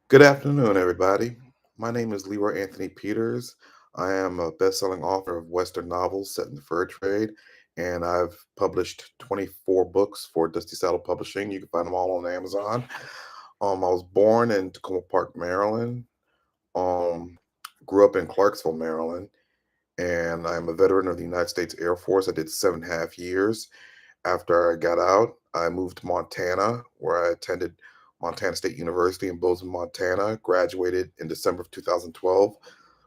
Good afternoon, everybody. My name is LeRoy Anthony Peters. I am a best-selling author of Western novels set in the fur trade, and I've published 24 books for Dusty Saddle Publishing. You can find them all on Amazon. I was born in Tacoma Park, Maryland. Um, Grew up in Clarksville, Maryland, and I'm a veteran of the United States Air Force. I did 7.5 years. After I got out, I moved to Montana, where I attended Montana State University in Bozeman, Montana. Graduated in December of 2012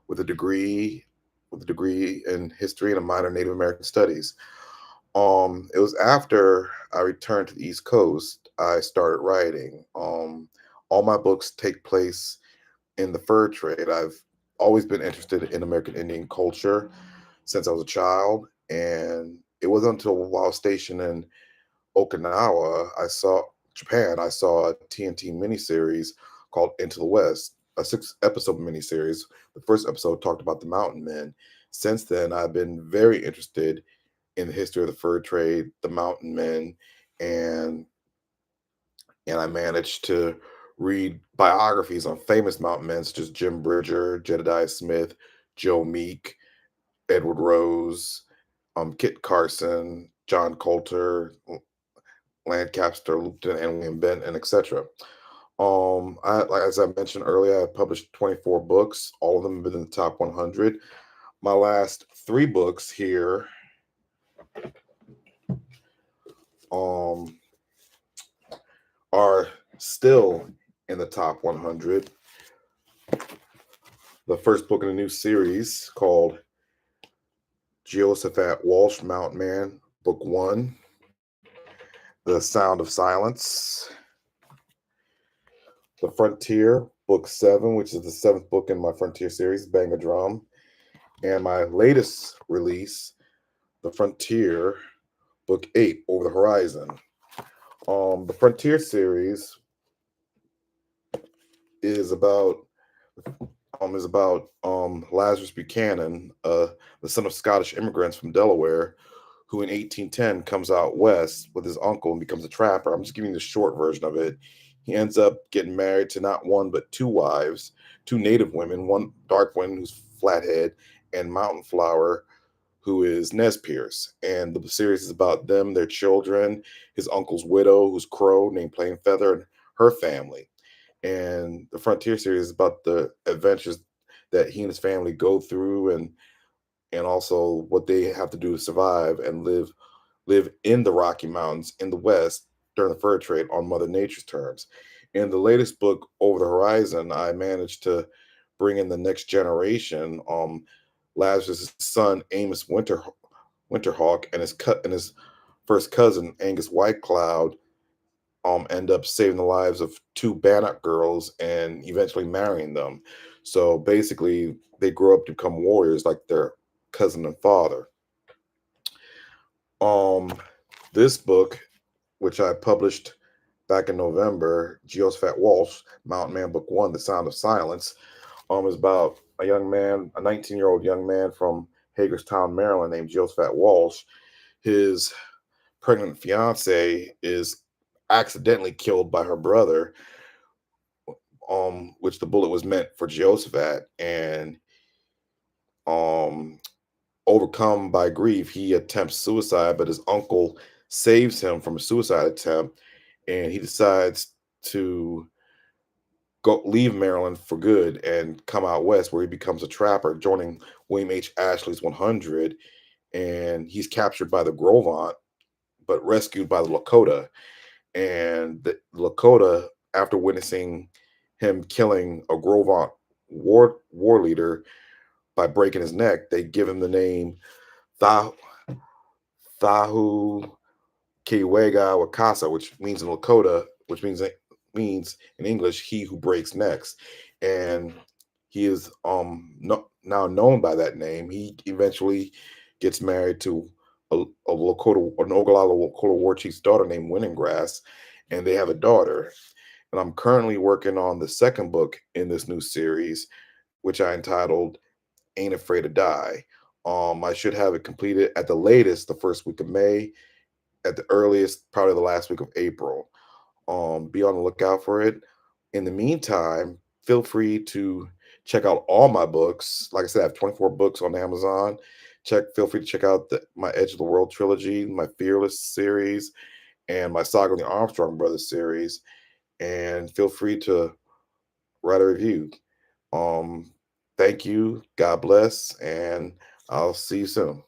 with a degree in history and a minor in Native American studies. It was after I returned to the East Coast I started writing. All my books take place in the fur trade. I've always been interested in American Indian culture since I was a child, and it wasn't until while I was stationed in Okinawa, I saw a TNT miniseries called Into the West, a 6 episode miniseries. The first episode talked about the Mountain Men. Since then, I've been very interested in the history of the fur trade, the Mountain Men, and I managed to read biographies on famous mountain men such as Jim Bridger, Jedediah Smith, Joe Meek, Edward Rose, Kit Carson, John Coulter, Lancaster, Lieutenant, and William Bent, and etc. As I mentioned earlier, I published 24 books. All of them have been in the top 100. My last 3 books here um, are still in the top 100. The first book in a new series called Jehosaphat Walsh Mountain Man, Book One, The Sound of Silence, The Frontier, Book Seven, which is the seventh book in my Frontier series, Bang a Drum, and my latest release, The Frontier, Book Eight, Over the Horizon. The Frontier series is about Lazarus Buchanan, the son of Scottish immigrants from Delaware, who in 1810 comes out west with his uncle and becomes a trapper. I'm just giving you the short version of it. He ends up getting married to not one but 2 wives, 2 native women, one dark one who's flathead, and Mountain Flower, who is Nez Pierce. And the series is about them, their children, his uncle's widow, who's Crow, named Plain Feather, and her family. And the Frontier series is about the adventures that he and his family go through, and also what they have to do to survive and live in the Rocky Mountains in the West during the fur trade on Mother Nature's terms. In the latest book, Over the Horizon, I managed to bring in the next generation. Lazarus' son Amos Winterhawk and his first cousin Angus Whitecloud end up saving the lives of 2 Bannock girls and eventually marrying them. So basically, they grow up to become warriors like their cousin and father. Um, this book, which I published back in November, Jehosaphat Walsh, Mountain Man Book One, The Sound of Silence, is about a young man, a 19-year-old young man from Hagerstown, Maryland, named Jehosaphat Walsh. His pregnant fiance is accidentally killed by her brother, which the bullet was meant for Jehoshaphat. And um, overcome by grief, he attempts suicide, but his uncle saves him from a suicide attempt, and he decides to go leave Maryland for good and come out west, where he becomes a trapper, joining William H. Ashley's 100, and he's captured by the Grovant, but rescued by the Lakota. And the Lakota, after witnessing him killing a Grovant war leader by breaking his neck, they give him the name Tha- Thahu Kiwega Wakasa, which means in Lakota, which means in English, he who breaks necks. And he is now known by that name. He eventually gets married to a Lakota, an Ogallala Lakota war chief's daughter named Winningrass, and they have a daughter. And I'm currently working on the second book in this new series, which I entitled Ain't Afraid to Die. I should have it completed at the latest the first week of May, at the earliest, probably the last week of April. Be on the lookout for it. In the meantime, feel free to check out all my books. Like I said, I have 24 books on Amazon. Feel free to check out my Edge of the World trilogy, my Fearless series, and my Saga of the Armstrong Brothers series. And feel free to write a review. Um, Thank you. God bless, and I'll see you soon.